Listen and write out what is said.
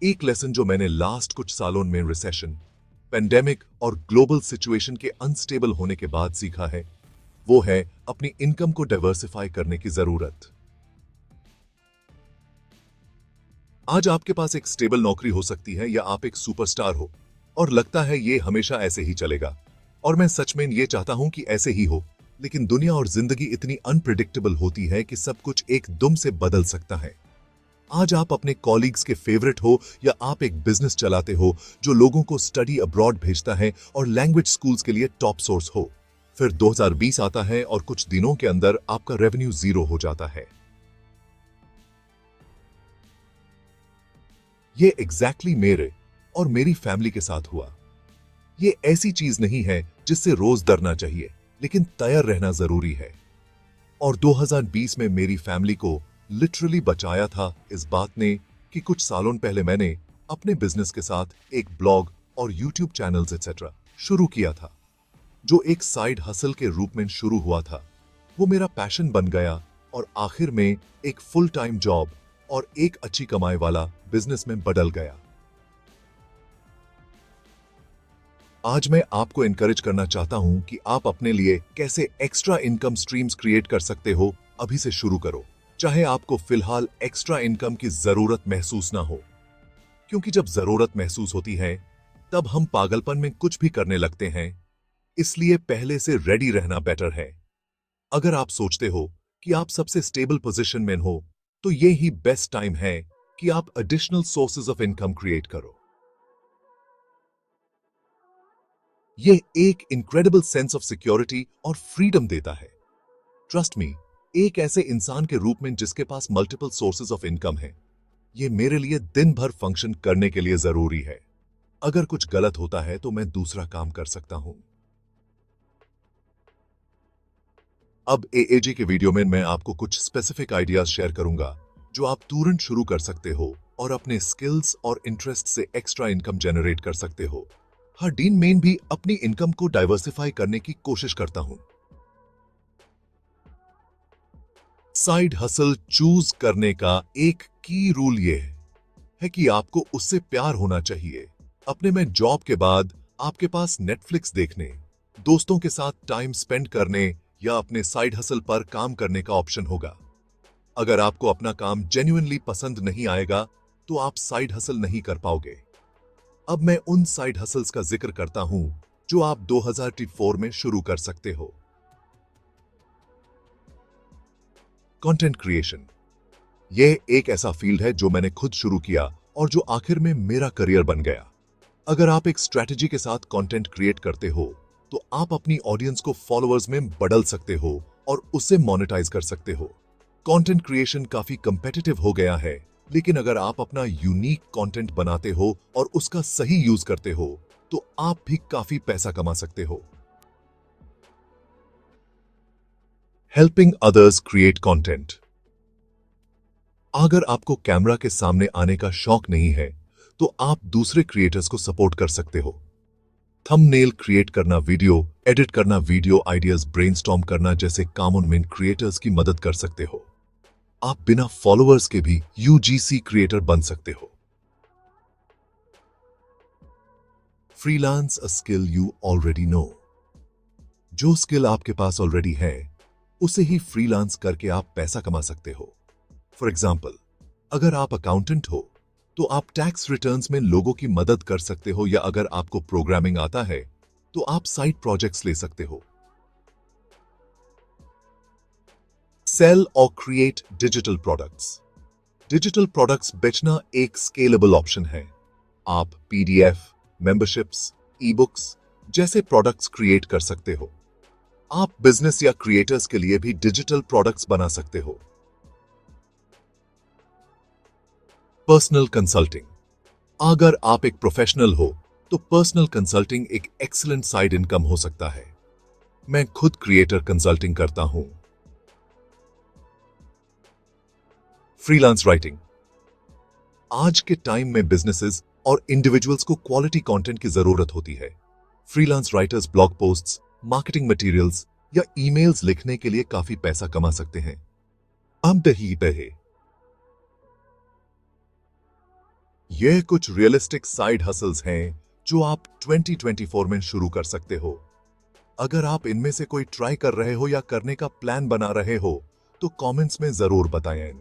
एक लेसन जो मैंने लास्ट कुछ सालों में रिसेशन, पेंडेमिक और ग्लोबल सिचुएशन के अनस्टेबल होने के बाद सीखा है, वो है अपनी इनकम को डाइवर्सिफाई करने की जरूरत। आज आपके पास एक स्टेबल नौकरी हो सकती है या आप एक सुपरस्टार हो और लगता है ये हमेशा ऐसे ही चलेगा। और मैं सच में ये चाहता हूं कि ऐसे ही हो, लेकिन दुनिया और जिंदगी इतनी अनप्रिडिक्टेबल होती है कि सब कुछ एक दुम से बदल सकता है। आज आप अपने कॉलीग्स के फेवरेट हो या आप एक बिजनेस चलाते हो जो लोगों को स्टडी अब्रॉड भेजता है और लैंग्वेज स्कूल्स के लिए टॉप सोर्स हो। फिर 2020 आता है और कुछ दिनों के अंदर आपका रेवेन्यू जीरो हो जाता है। ये एग्जैक्टली मेरे और मेरी फैमिली के साथ हुआ। ये ऐसी चीज नहीं है जिससे रोज डरना चाहिए, लेकिन तैयार रहना जरूरी है। और 2020 में मेरी फैमिली को लिटरली बचाया था इस बात ने कि कुछ सालों पहले मैंने अपने बिजनेस के साथ एक ब्लॉग और यूट्यूब चैनल्स एक्सेट्रा शुरू किया था, जो एक साइड हसल के रूप में शुरू हुआ था। वो मेरा पैशन बन गया और आखिर में एक फुल टाइम जॉब और एक अच्छी कमाई वाला बिजनेस में बदल गया। आज मैं आपको एनकरेज करना चाहता हूं कि आप अपने लिए कैसे एक्स्ट्रा इनकम स्ट्रीम्स क्रिएट कर सकते हो। अभी से शुरू करो, चाहे आपको फिलहाल एक्स्ट्रा इनकम की जरूरत महसूस ना हो, क्योंकि जब जरूरत महसूस होती है तब हम पागलपन में कुछ भी करने लगते हैं। इसलिए पहले से रेडी रहना बेटर है। अगर आप सोचते हो कि आप सबसे स्टेबल पोजीशन में हो, तो ये ही बेस्ट टाइम है कि आप additional sources of income create करो। ये एक इनक्रेडिबल सेंस ऑफ सिक्योरिटी और फ्रीडम देता है। ट्रस्ट मी, एक ऐसे इंसान के रूप में जिसके पास मल्टीपल सोर्सेज ऑफ इनकम है, ये मेरे लिए दिन भर फंक्शन करने के लिए जरूरी है। अगर कुछ गलत होता है तो मैं दूसरा काम कर सकता हूं। अब एएजी के वीडियो में मैं आपको कुछ स्पेसिफिक आइडियाज शेयर करूंगा जो आप तुरंत शुरू कर सकते हो और अपने स्किल्स और इंटरेस्ट से एक्स्ट्रा इनकम जनरेट कर सकते हो। हर दिन में भी अपनी इनकम को डाइवर्सिफाई करने की कोशिश करता हूं। साइड हसल चूज करने का एक की रूल यह है कि आपको उससे प्यार होना चाहिए। अपने में जॉब के बाद आपके पास नेटफ्लिक्स देखने, दोस्तों के साथ टाइम स्पेंड करने या अपने साइड हसल पर काम करने का ऑप्शन होगा। अगर आपको अपना काम जेन्युइनली पसंद नहीं आएगा तो आप साइड हसल नहीं कर पाओगे। अब मैं उन साइड हसल्स का जिक्र करता हूं जो आप 2024 में शुरू कर सकते हो। कंटेंट क्रिएशन, यह एक ऐसा फील्ड है जो मैंने खुद शुरू किया और जो आखिर में मेरा करियर बन गया। अगर आप एक स्ट्रेटजी के साथ कंटेंट क्रिएट करते हो तो आप अपनी ऑडियंस को फॉलोअर्स में बदल सकते हो और उससे मोनेटाइज कर सकते हो। कंटेंट क्रिएशन काफी कंपेटिटिव हो गया है, लेकिन अगर आप अपना यूनिक कंटेंट बनाते हो और उसका सही यूज करते हो तो आप भी काफी पैसा कमा सकते हो। हेल्पिंग अदर्स क्रिएट कंटेंट, अगर आपको कैमरा के सामने आने का शौक नहीं है तो आप दूसरे क्रिएटर्स को सपोर्ट कर सकते हो। थंबनेल क्रिएट करना, वीडियो एडिट करना, वीडियो आइडियाज ब्रेनस्टॉर्म करना जैसे कामों में क्रिएटर्स की मदद कर सकते हो। आप बिना फॉलोअर्स के भी यूजीसी क्रिएटर बन सकते हो। Freelance a skill you already know, जो स्किल आपके पास ऑलरेडी है उसे ही फ्रीलांस करके आप पैसा कमा सकते हो। फॉर एग्जाम्पल, अगर आप अकाउंटेंट हो तो आप टैक्स रिटर्न्स में लोगों की मदद कर सकते हो, या अगर आपको प्रोग्रामिंग आता है तो आप साइड प्रोजेक्ट्स ले सकते हो। सेल और create digital products, digital products बेचना एक स्केलेबल ऑप्शन है। आप पीडीएफ, मेंबरशिप्स, ई बुक्स जैसे प्रोडक्ट्स क्रिएट कर सकते हो। आप बिजनेस या क्रिएटर्स के लिए भी डिजिटल प्रोडक्ट्स बना सकते हो। पर्सनल कंसल्टिंग, अगर आप एक प्रोफेशनल हो तो पर्सनल कंसल्टिंग एक एक्सीलेंट साइड इनकम हो सकता है। मैं खुद क्रिएटर कंसल्टिंग करता हूं। फ्रीलांस राइटिंग, आज के टाइम में बिजनेसेस और इंडिविजुअल्स को क्वालिटी कंटेंट की जरूरत होती है। Freelance writers blog posts, marketing materials या ईमेल्स लिखने के लिए काफी पैसा कमा सकते हैं। यह कुछ रियलिस्टिक साइड हसल्स हैं जो आप 2024 में शुरू कर सकते हो। अगर आप इनमें से कोई ट्राई कर रहे हो या करने का प्लान बना रहे हो तो कमेंट्स में जरूर बताएं।